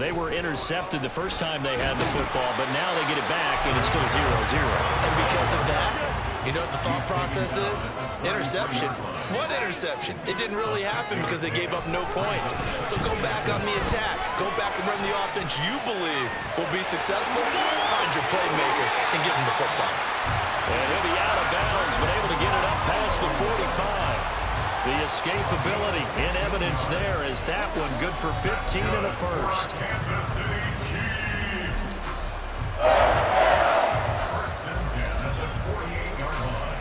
They were intercepted the first time they had the football, but now they get it back, and it's still 0-0. And because of that, you know what the thought process is? Interception. What interception? It didn't really happen because they gave up no points. So go back on the attack. Go back and run the offense you believe will be successful. Find your playmakers and give them the football. And he'll be out of bounds, but able to get it up past the 45. The escapability in evidence there as that one good for 15 and a first. Kansas City Chiefs. First and 10 at the 48-yard line.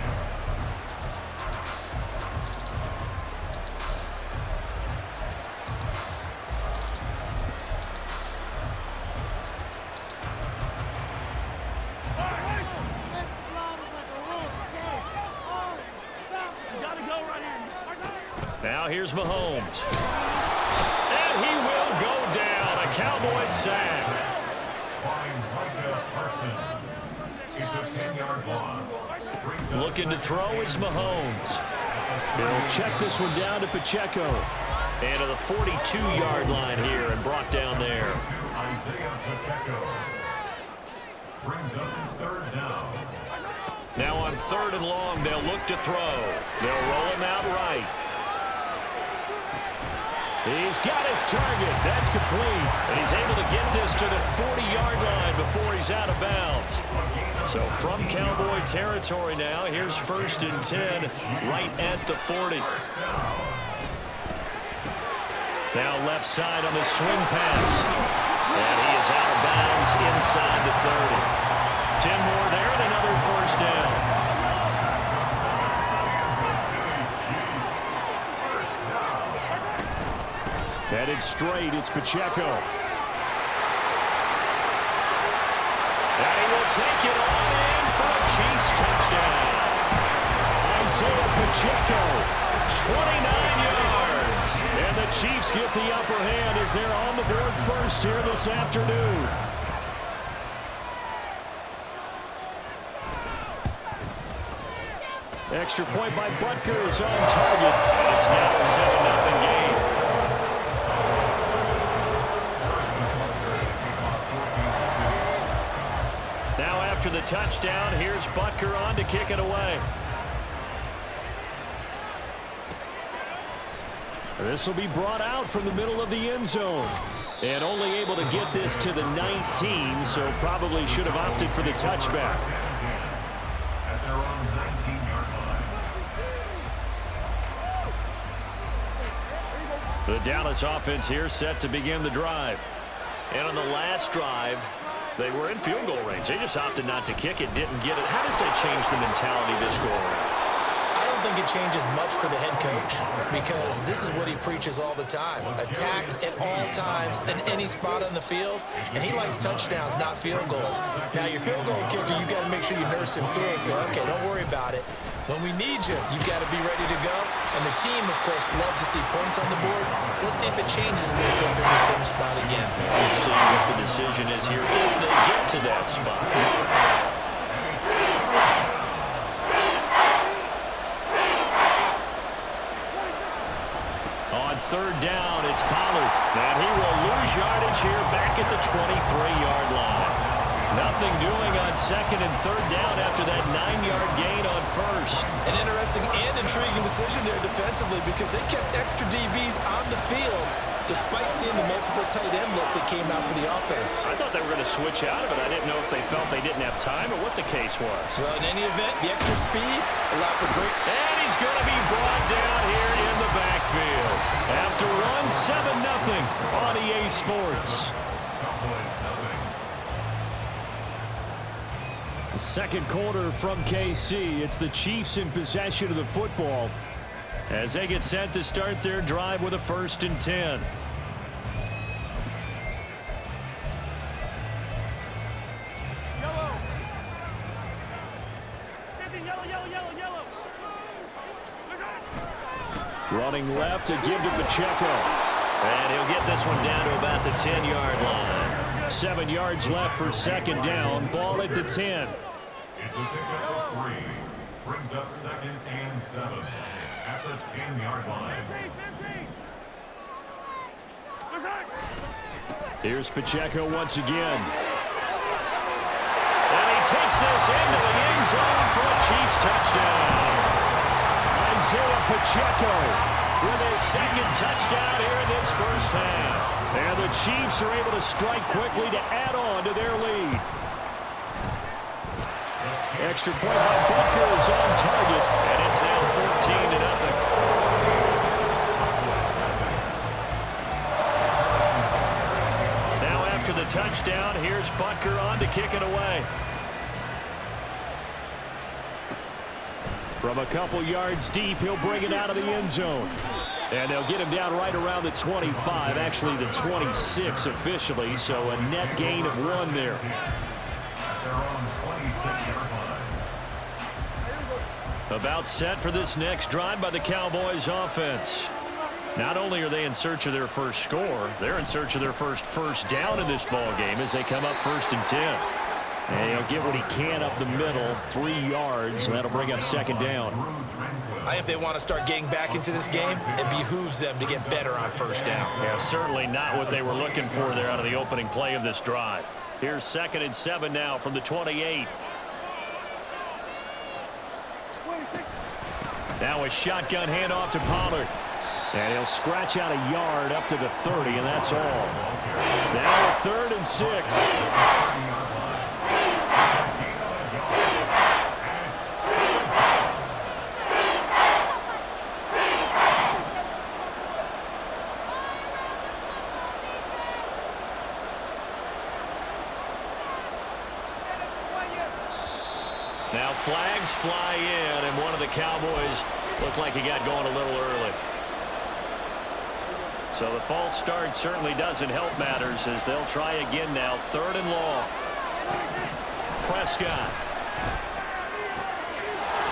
Now here's Mahomes. And he will go down. A Cowboys sack. It's a 10-yard loss. Looking to throw is Mahomes. He'll check this one down to Pacheco. And to the 42-yard line here and brought down there. Isaiah Pacheco brings up third down. Now on 3rd and long, they'll look to throw. They'll roll him out right. He's got his target. That's complete. And he's able to get this to the 40-yard line before he's out of bounds. So from Cowboy territory now, here's 1st and 10 right at the 40. Now left side on the swing pass. And he is out of bounds inside the 30. 10 more there and another first down. Headed straight, it's Pacheco. And he will take it on in for a Chiefs touchdown. Isaiah Pacheco, 29 yards. And the Chiefs get the upper hand as they're on the board first here this afternoon. Extra point by Butker is on target. It's now a 7-0 game. Now after the touchdown, here's Butker on to kick it away. This will be brought out from the middle of the end zone. And only able to get this to the 19, so probably should have opted for the touchback. At their own 19-yard line. The Dallas offense here set to begin the drive. And on the last drive, they were in field goal range. They just opted not to kick it, didn't get it. How does that change the mentality this go around? I don't think it changes much for the head coach because this is what he preaches all the time. Attack at all times in any spot on the field, and he likes touchdowns, not field goals. Now, your field goal kicker, you got to make sure you nurse him through and say, okay, don't worry about it. When we need you, you got to be ready to go. And the team, of course, loves to see points on the board. So let's see if it changes a little bit from the same spot again. We'll see what the decision is here if they get to that spot. On 3rd down, it's Pollard. And he will lose yardage here back at the 23-yard line. Nothing doing on 2nd and 3rd down after that 9-yard gain on 1st. An interesting and intriguing decision there defensively because they kept extra DBs on the field despite seeing the multiple tight end look that came out for the offense. I thought they were going to switch out of it. I didn't know if they felt they didn't have time or what the case was. Well, in any event, the extra speed allowed for great... And he's going to be brought down here in the backfield. After run 7-0 on EA Sports. Second quarter from KC. It's the Chiefs in possession of the football as they get set to start their drive with a 1st and 10. Running left to give to Pacheco. And he'll get this one down to about the 10-yard line. 7 yards left for 2nd down. Ball at the 10. It's a pickup of 3. Brings up 2nd and 7 at the 10-yard line. Here's Pacheco once again. And he takes this into the end zone for a Chiefs touchdown. Isaiah Pacheco with his second touchdown here in this first half. And the Chiefs are able to strike quickly to add on to their lead. Extra point by Butker is on target, and it's now 14-0. Now after the touchdown, here's Butker on to kick it away. From a couple yards deep, he'll bring it out of the end zone. And they'll get him down right around the 25, actually the 26 officially, so a net gain of 1 there. About set for this next drive by the Cowboys offense. Not only are they in search of their first score, they're in search of their first down in this ball game as they come up 1st and 10. And he'll get what he can up the middle, 3 yards, and that'll bring up 2nd down. If they want to start getting back into this game, it behooves them to get better on 1st down. Yeah, certainly not what they were looking for there out of the opening play of this drive. Here's 2nd and 7 now from the 28. Now a shotgun handoff to Pollard. And he'll scratch out a yard up to the 30, and that's all. Now 3rd and 6. Now flags fly in, and one of the Cowboys looked like he got going a little early. So the false start certainly doesn't help matters as they'll try again now. 3rd and long. Prescott.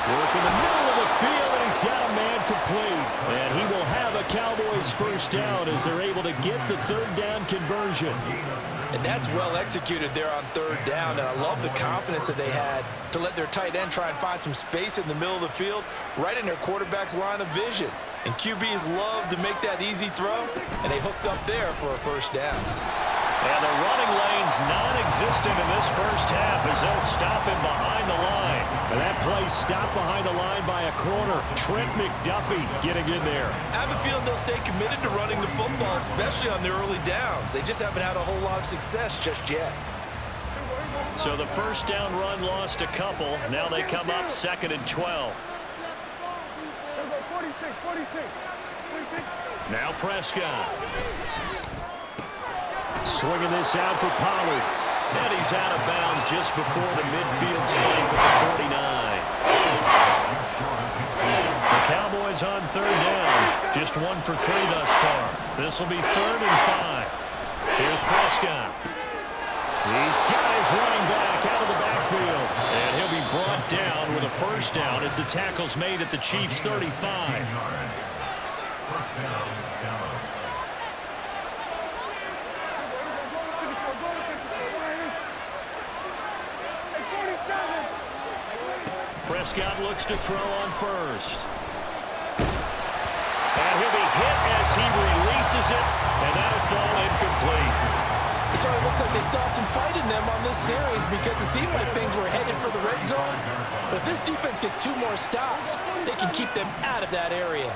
Work in the middle of the field, and he's got a man complete. And he will have a Cowboys 1st down as they're able to get the 3rd down conversion. And that's well executed there on 3rd down. And I love the confidence that they had to let their tight end try and find some space in the middle of the field, right in their quarterback's line of vision. And QBs love to make that easy throw, and they hooked up there for a 1st down. And the running lane's non-existent in this first half as they'll stop him behind the line. And that play stopped behind the line by a corner. Trent McDuffie getting in there. I have a feeling they'll stay committed to running the football, especially on their early downs. They just haven't had a whole lot of success just yet. So the 1st down run lost a couple. Now they come up 2nd and 12. Now Prescott. Swinging this out for Pollard. And he's out of bounds just before the midfield stripe at the 49. The Cowboys on 3rd down. Just 1 for 3 thus far. This will be 3rd and 5. Here's Prescott. He's got his running back out of the backfield. And he'll be brought down with a 1st down as the tackle's made at the Chiefs' 35. Prescott looks to throw on 1st. And he'll be hit as he releases it, and that'll fall incomplete. It sort of looks like they stopped some fight in them on this series because it seemed like things were headed for the red zone. But if this defense gets 2 more stops, they can keep them out of that area.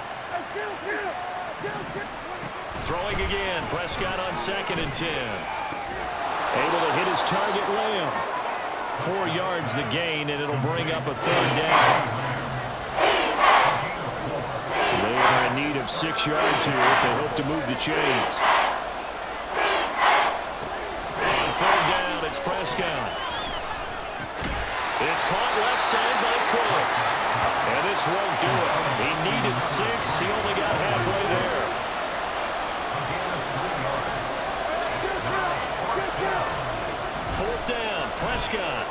Throwing again, Prescott on 2nd and 10. Able to hit his target, Lamb. 4 yards the gain, and it'll bring up a 3rd down. They are in need of 6 yards here if they hope to move the chains. On 3rd down, it's Prescott. It's caught left side by Cooks. And this won't do it. He needed 6. He only got halfway there. Fourth down, Prescott.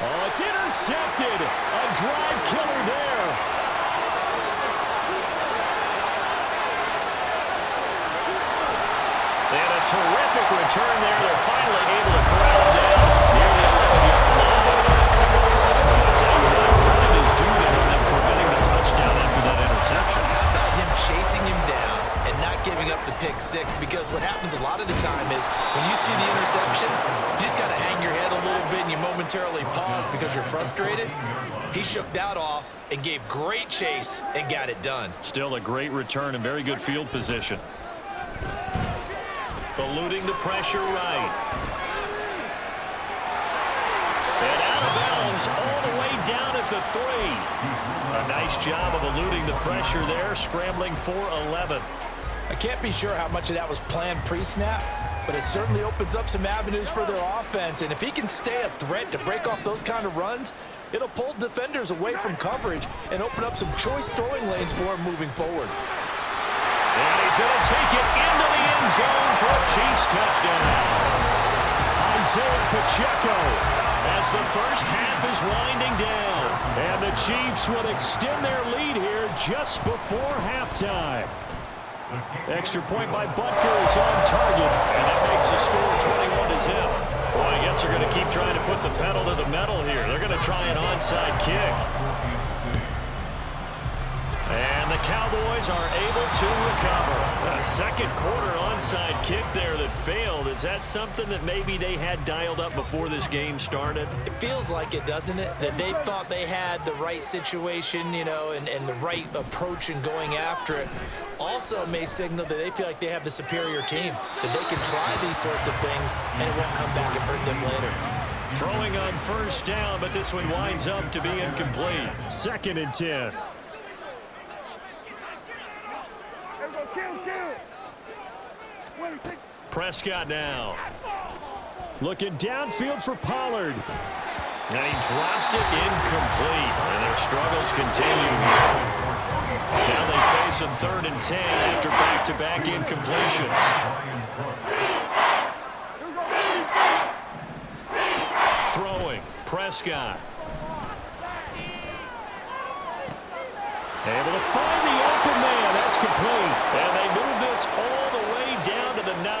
Oh, it's intercepted. A drive killer there. And a terrific return there. They're finally able to corral him down near the 11-yard line. I'll tell you what, credit is due there on them preventing the touchdown after that interception. How about him chasing him down and not giving up the pick six, because what happens a lot of the time is when you see the interception, you just kind of hang your head a little bit and you momentarily pause because you're frustrated. He shook that off and gave great chase and got it done. Still a great return and very good field position. Eluding the pressure right. And out of bounds all the way down at the 3. A nice job of eluding the pressure there, scrambling for 11. I can't be sure how much of that was planned pre-snap, but it certainly opens up some avenues for their offense. And if he can stay a threat to break off those kind of runs, it'll pull defenders away from coverage and open up some choice throwing lanes for him moving forward. And he's going to take it into the end zone for a Chiefs touchdown. Isaiah Pacheco as the first half is winding down. And the Chiefs will extend their lead here just before halftime. Extra point by Butker is on target, and that makes the score 21-0. Well, I guess they're going to keep trying to put the pedal to the metal here. They're going to try an onside kick. And the Cowboys are able to recover. A second quarter onside kick there that failed. Is that something that maybe they had dialed up before this game started? It feels like it, doesn't it? That they thought they had the right situation, you know, and the right approach in going after it. Also may signal that they feel like they have the superior team, that they can try these sorts of things and it won't come back and hurt them later. Throwing on first down, but this one winds up to be incomplete. 2nd and 10. Prescott now. Looking downfield for Pollard. And he drops it incomplete. And their struggles continue. Now they face a 3rd and 10 after back-to-back incompletions. Throwing. Prescott. Able to find the open man. That's complete. And they move this all the way down to the 9.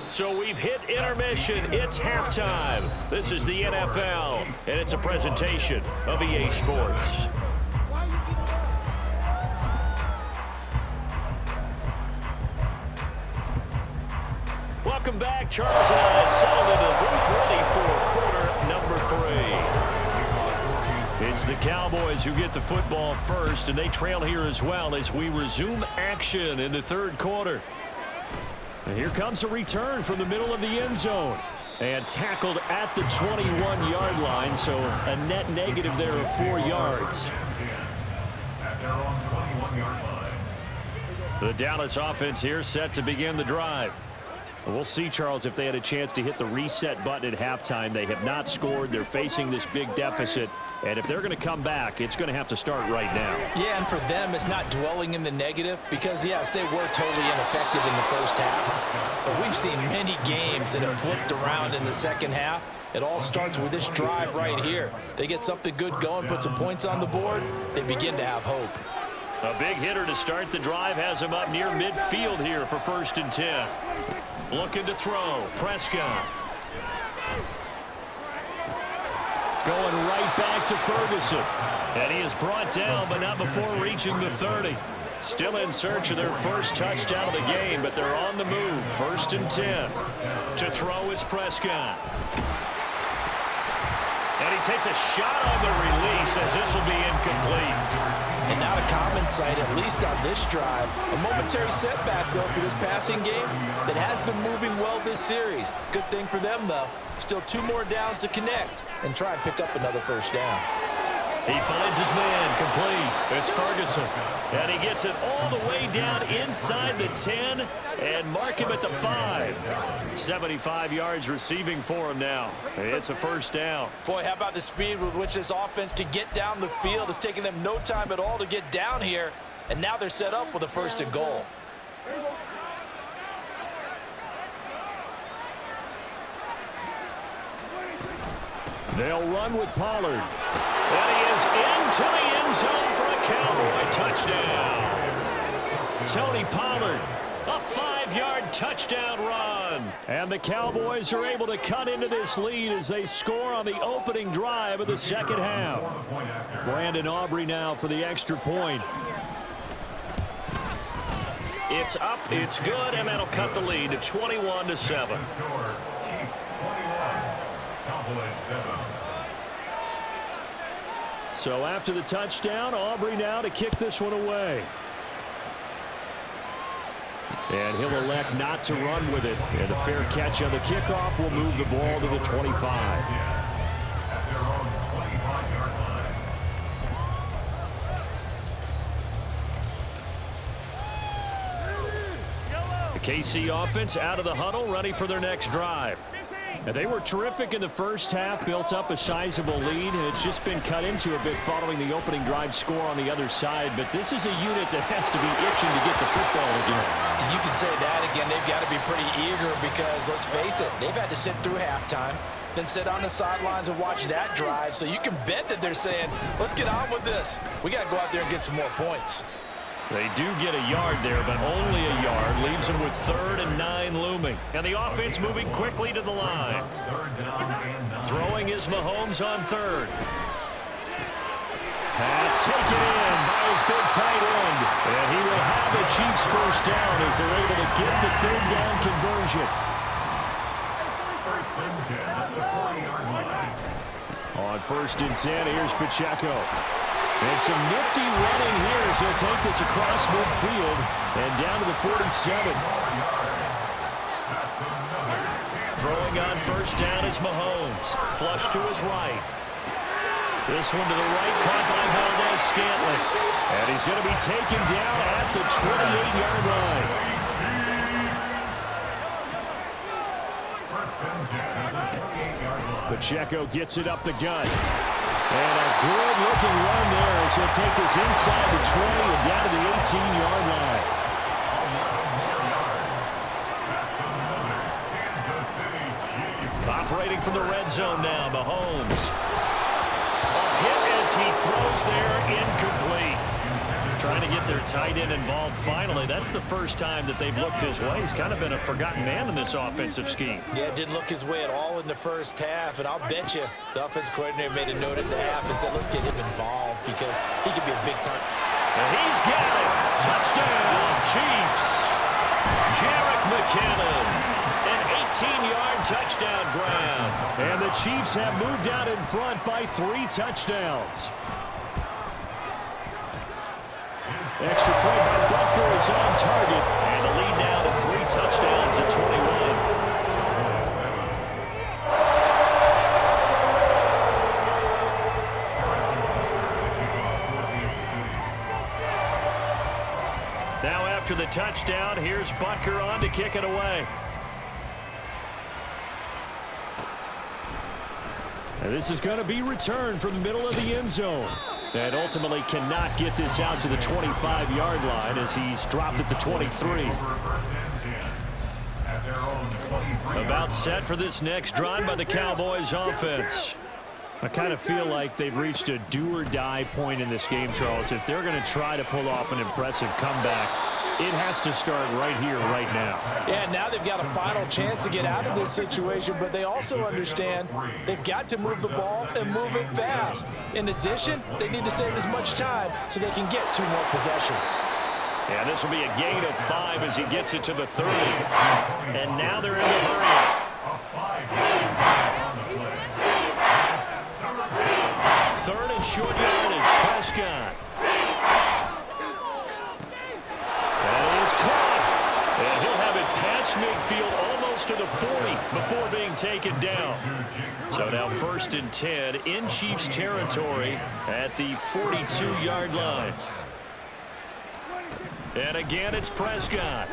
So we've hit intermission. It's halftime. This is the NFL, and it's a presentation of EA Sports. Welcome back. Charles and I settled into the booth ready for quarter number 3. It's the Cowboys who get the football first, and they trail here as well as we resume action in the 3rd quarter. And here comes a return from the middle of the end zone. And tackled at the 21-yard line, so a net negative there of 4 yards. At their own 21-yard line. The Dallas offense here set to begin the drive. We'll see, Charles, if they had a chance to hit the reset button at halftime. They have not scored. They're facing this big deficit. And if they're going to come back, it's going to have to start right now. Yeah, and for them, it's not dwelling in the negative because, yes, they were totally ineffective in the first half. But we've seen many games that have flipped around in the second half. It all starts with this drive right here. They get something good going, put some points on the board, they begin to have hope. A big hitter to start the drive has him up near midfield here for 1st and 10. Looking to throw. Prescott. Going right back to Ferguson. And he is brought down, but not before reaching the 30. Still in search of their first touchdown of the game, but they're on the move. 1st and 10. To throw is Prescott. And he takes a shot on the release as this will be incomplete. And not a common sight, at least on this drive. A momentary setback, though, for this passing game that has been moving well this series. Good thing for them, though. Still 2 more downs to connect and try and pick up another first down. He finds his man complete. It's Ferguson. And he gets it all the way down inside the 10 and mark him at the 5. 75 yards receiving for him now. It's a first down. Boy, how about the speed with which this offense can get down the field? It's taken them no time at all to get down here. And now they're set up with a 1st and goal. They'll run with Pollard. And he is into the end zone for a Cowboy touchdown. Tony Pollard, a 5 25-yard touchdown run. And the Cowboys are able to cut into this lead as they score on the opening drive of the second half. Brandon Aubrey now for the extra point. It's up, it's good, and that'll cut the lead to 21-7. So after the touchdown, Aubrey now to kick this one away. And he'll elect not to run with it. And a fair catch on the kickoff will move the ball to the 25. The KC offense out of the huddle, ready for their next drive. And they were terrific in the first half, built up a sizable lead, and it's just been cut into a bit following the opening drive score on the other side. But this is a unit that has to be itching to get the football again. You can say that again. They've got to be pretty eager because, let's face it, they've had to sit through halftime, then sit on the sidelines and watch that drive. So you can bet that they're saying, let's get on with this. We got to go out there and get some more points. They do get a yard there, but only a yard. Leaves them with 3rd and 9 looming. And the offense moving quickly to the line. Throwing is Mahomes on 3rd. Pass taken in by his big tight end. And he will have the Chiefs first down as they're able to get the 3rd down conversion. On 1st and 10, here's Pacheco. And some nifty running here as he'll take this across midfield and down to the 47. Throwing on 1st down is Mahomes. Flush to his right. This one to the right, caught by Valdez-Scantling. And he's going to be taken down at the 28-yard line. Pacheco gets it up the gut. And a good-looking run there as he'll take this inside the 20 and down to the 18-yard line. Operating from the red zone now, Mahomes. A hit as he throws there, incomplete. Trying to get their tight end involved finally. That's the first time that they've looked his way. He's kind of been a forgotten man in this offensive scheme. Yeah, didn't look his way at all in the first half. And I'll bet you the offense coordinator made a note at the half and said, let's get him involved because he could be a big time. And he's got it. Touchdown, Chiefs. Jerick McKinnon. An 18-yard touchdown grab. And the Chiefs have moved out in front by 3 touchdowns. Extra point by Butker is on target. And the lead now to 3 touchdowns at 21. Now after the touchdown, here's Butker on to kick it away. And this is going to be returned from the middle of the end zone. And ultimately cannot get this out to the 25-yard line as he's dropped at the 23. About set for this next drive by the Cowboys offense. I kind of feel like they've reached a do-or-die point in this game, Charles. If they're going to try to pull off an impressive comeback, it has to start right here, right now. Yeah, now they've got a final chance to get out of this situation, but they also understand they've got to move the ball and move it fast. In addition, they need to save as much time so they can get 2 more possessions. Yeah, this will be a gain of 5 as he gets it to the 30. And now they're in the hurry. 3rd and short yardage, Prescott. And he'll have it past midfield almost to the 40 before being taken down. So now 1st and 10 in Chiefs territory at the 42-yard line. And again, it's Prescott.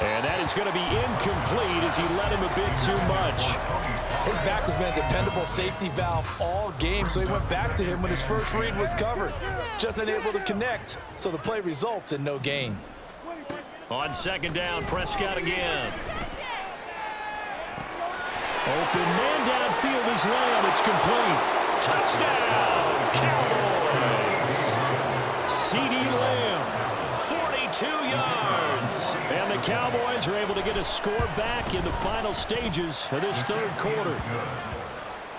And that is going to be incomplete as he let him a bit too much. His back has been a dependable safety valve all game, so he went back to him when his first read was covered. Just unable to connect, so the play results in no gain. On 2nd down, Prescott again. Open man downfield is Lamb. It's complete. Touchdown, Cowboys. CeeDee Lamb, 42 2 yards. And the Cowboys are able to get a score back in the final stages of this third quarter.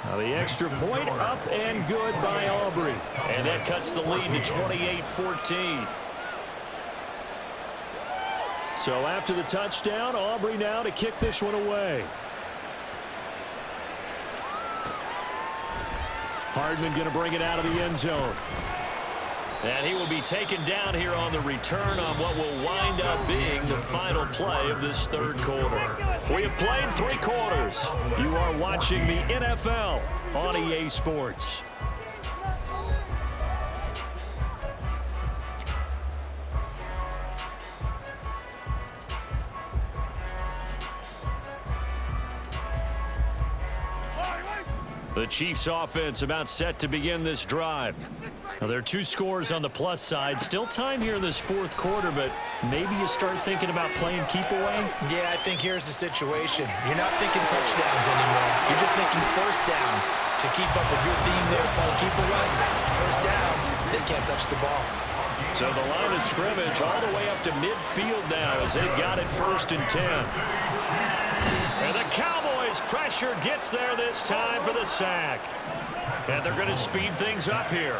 Now the extra point up and good by Aubrey. And that cuts the lead to 28-14. So after the touchdown, Aubrey now to kick this one away. Hardman going to bring it out of the end zone. And he will be taken down here on the return on what will wind up being the final play of this third quarter. We have played 3 quarters. You are watching the NFL on EA Sports. The Chiefs offense about set to begin this drive. Now, there are 2 scores on the plus side. Still time here in this fourth quarter, but maybe you start thinking about playing keep away? Yeah, I think here's the situation. You're not thinking touchdowns anymore. You're just thinking first downs to keep up with your theme there, playing keep away. First downs, they can't touch the ball. So the line of scrimmage all the way up to midfield now as they've got it 1st and 10. And the Cowboys pressure gets there this time for the sack. And they're going to speed things up here.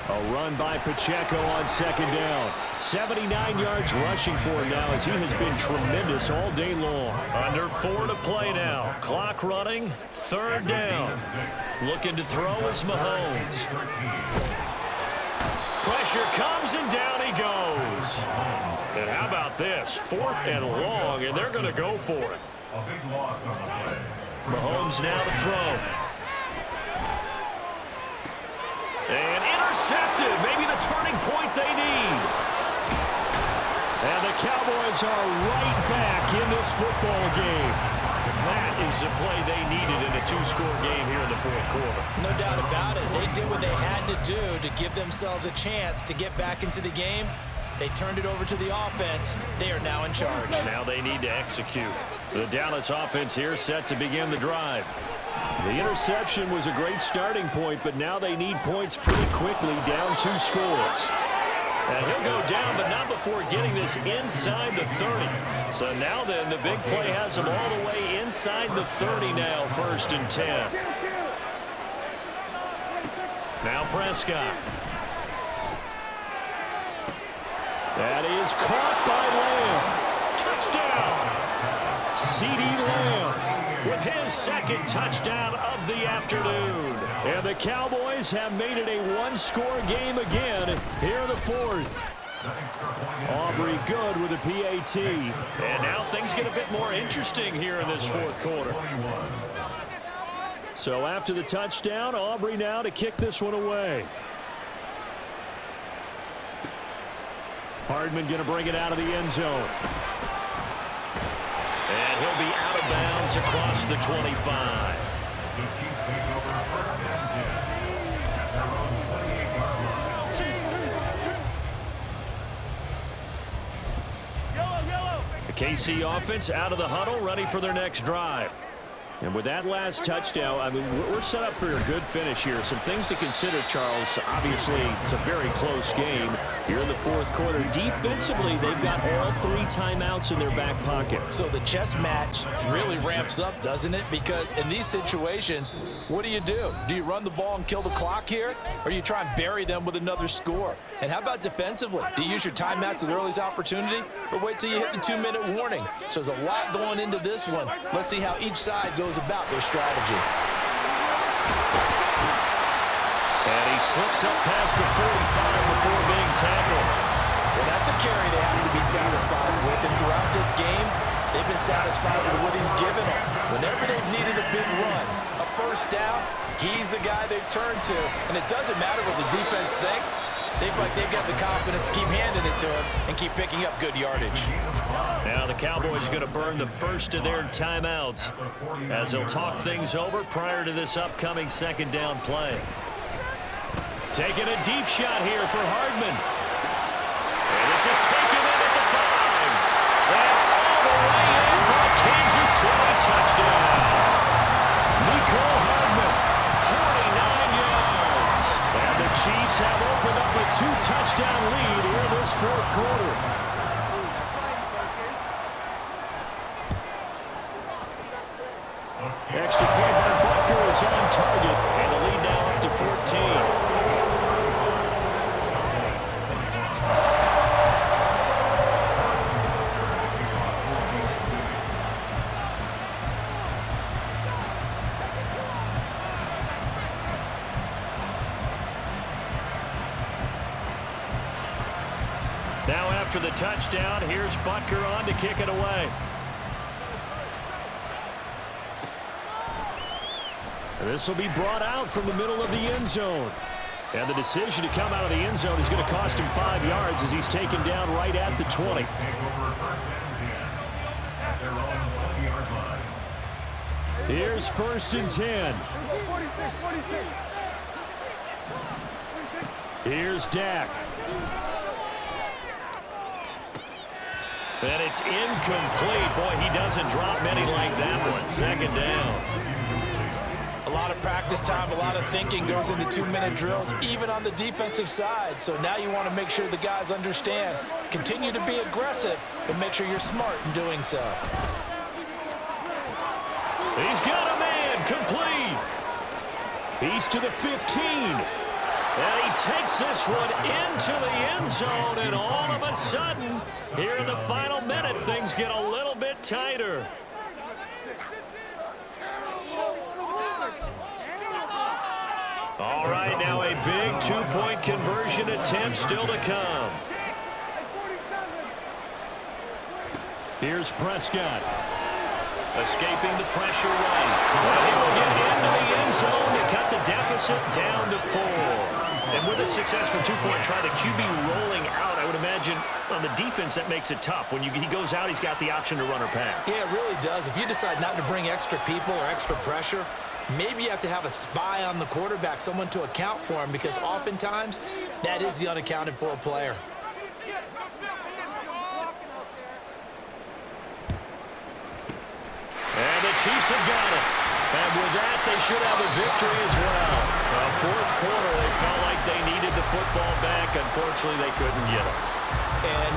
A run by Pacheco on 2nd down. 79 yards rushing for him now as he has been tremendous all day long. Under 4 to play now. Clock running. 3rd down. Looking to throw is Mahomes. Pressure comes and down he goes. And how about this? 4th and long, and they're going to go for it. Mahomes now to throw. And intercepted. Maybe the turning point they need. And the Cowboys are right back in this football game. That is the play they needed in a 2-score game here in the fourth quarter. No doubt about it. They did what they had to do to give themselves a chance to get back into the game. They turned it over to the offense. They are now in charge. Now they need to execute. The Dallas offense here set to begin the drive. The interception was a great starting point, but now they need points pretty quickly, down 2 scores. And he'll go down, but not before getting this inside the 30. So now then, the big play has him all the way inside the 30 now, 1st and 10. Now Prescott. That is caught by Lamb. Touchdown! CeeDee Lamb with his 2nd touchdown of the afternoon. And the Cowboys have made it a 1-score game again here in the 4th. Aubrey good with a PAT. And now things get a bit more interesting here in this 4th quarter. So after the touchdown, Aubrey now to kick this one away. Hardman going to bring it out of the end zone. And he'll be out of bounds across the 25. The KC offense out of the huddle, ready for their next drive. And with that last touchdown, I mean, we're set up for a good finish here. Some things to consider, Charles. Obviously, it's a very close game here in the 4th quarter. Defensively, they've got all 3 timeouts in their back pocket. So the chess match really ramps up, doesn't it? Because in these situations, what do? Do you run the ball and kill the clock here? Or do you try and bury them with another score? And how about defensively? Do you use your timeouts at the earliest opportunity? Or wait till you hit the 2-minute warning? So there's a lot going into this one. Let's see how each side goes about their strategy. And he slips up past the 45 before being tackled. Well, that's a carry they have to be satisfied with. And throughout this game, they've been satisfied with what he's given them. Whenever they've needed a big run, a 1st down, he's the guy they've turned to. And it doesn't matter what the defense thinks. They've got the confidence to keep handing it to him and keep picking up good yardage. Now the Cowboys going to burn the first of their timeouts as they'll talk things over prior to this upcoming 2nd down play. Taking a deep shot here for Hardman. And this is taken in at the 5. And all the way in for a Kansas City touchdown. Nicole Hardman, 49 yards. And the Chiefs have opened up a 2-touchdown lead is on target, and the lead now up to 14. Now after the touchdown, here's Butker on to kick it away. And this will be brought out from the middle of the end zone. And the decision to come out of the end zone is going to cost him 5 yards as he's taken down right at the 20. Here's 1st and 10. Here's Dak. And it's incomplete. Boy, he doesn't drop many like that one. 2nd down. A lot of practice time, a lot of thinking goes into 2-minute drills, even on the defensive side. So now you want to make sure the guys understand. Continue to be aggressive, but make sure you're smart in doing so. He's got a man. Complete. He's to the 15. And he takes this one into the end zone, and all of a sudden, here in the final minute, things get a little bit tighter. All right, now a big 2-point conversion attempt still to come. Here's Prescott. Escaping the pressure right. Well, he will get into the end zone to cut the deficit down to 4. And with a successful 2-point try, the QB rolling out, I would imagine on the defense that makes it tough. When he goes out, he's got the option to run or pass. Yeah, it really does. If you decide not to bring extra people or extra pressure, maybe you have to have a spy on the quarterback, someone to account for him, because oftentimes that is the unaccounted for player. And the Chiefs have got it. And with that, they should have a victory as well. Fourth quarter, they felt like they needed the football back. Unfortunately, they couldn't get it. And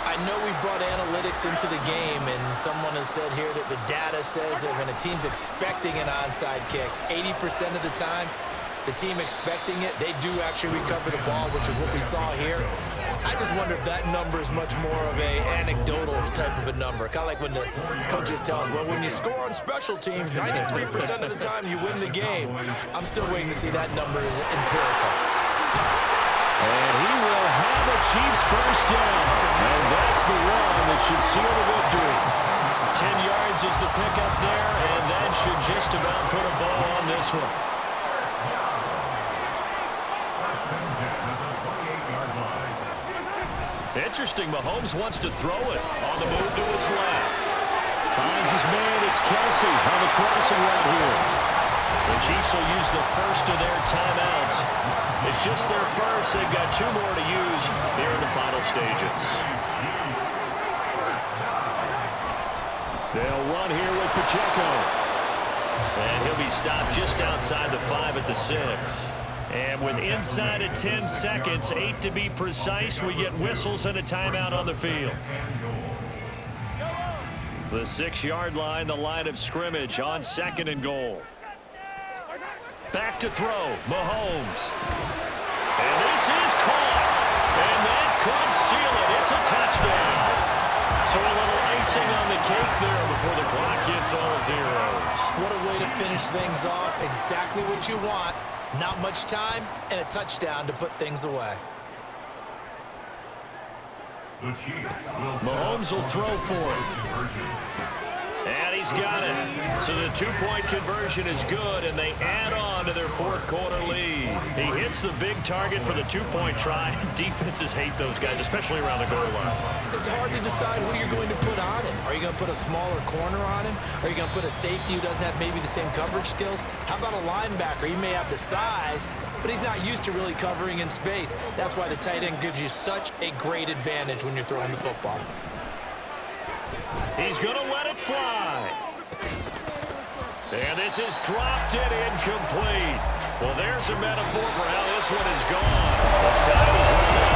I know we brought analytics into the game, and someone has said here that the data says that when a team's expecting an onside kick, 80% of the time, the team expecting it, they do actually recover the ball, which is what we saw here. I just wonder if that number is much more of a anecdotal type of a number. Kind of like when the coaches tell us, well, when you score on special teams, 93% of the time you win the game. I'm still waiting to see that number is empirical. And he will have a Chiefs first down. And that's the run that should seal the victory. 10 yards is the pickup there, and that should just about put a bow on this one. Interesting, Mahomes wants to throw it on the move to his left. Finds his man, it's Kelsey on the crossing route here. The Chiefs will use the first of their timeouts. It's just their first. They've got 2 more to use here in the final stages. They'll run here with Pacheco. And he'll be stopped just outside the 5 at the 6. And with inside of 10 seconds, 8 to be precise, we get whistles and a timeout on the field. The 6-yard line, the line of scrimmage on 2nd and goal. Back to throw, Mahomes. And this is caught. And that could seal it. It's a touchdown. So a little icing on the cake there before the clock hits all zeros. What a way to finish things off. Exactly what you want. Not much time and a touchdown to put things away. Mahomes will throw for it. And he's got it. So the 2-point conversion is good, and they add on to their 4th quarter lead. He hits the big target for the 2-point try. Defenses hate those guys, especially around the goal line. It's hard to decide who you're going to put on him. Are you going to put a smaller corner on him? Are you going to put a safety who doesn't have maybe the same coverage skills? How about a linebacker? He may have the size, but he's not used to really covering in space. That's why the tight end gives you such a great advantage when you're throwing the football. He's going to let it fly. And this is dropped and incomplete. Well, there's a metaphor for how this one is gone. This time is run out.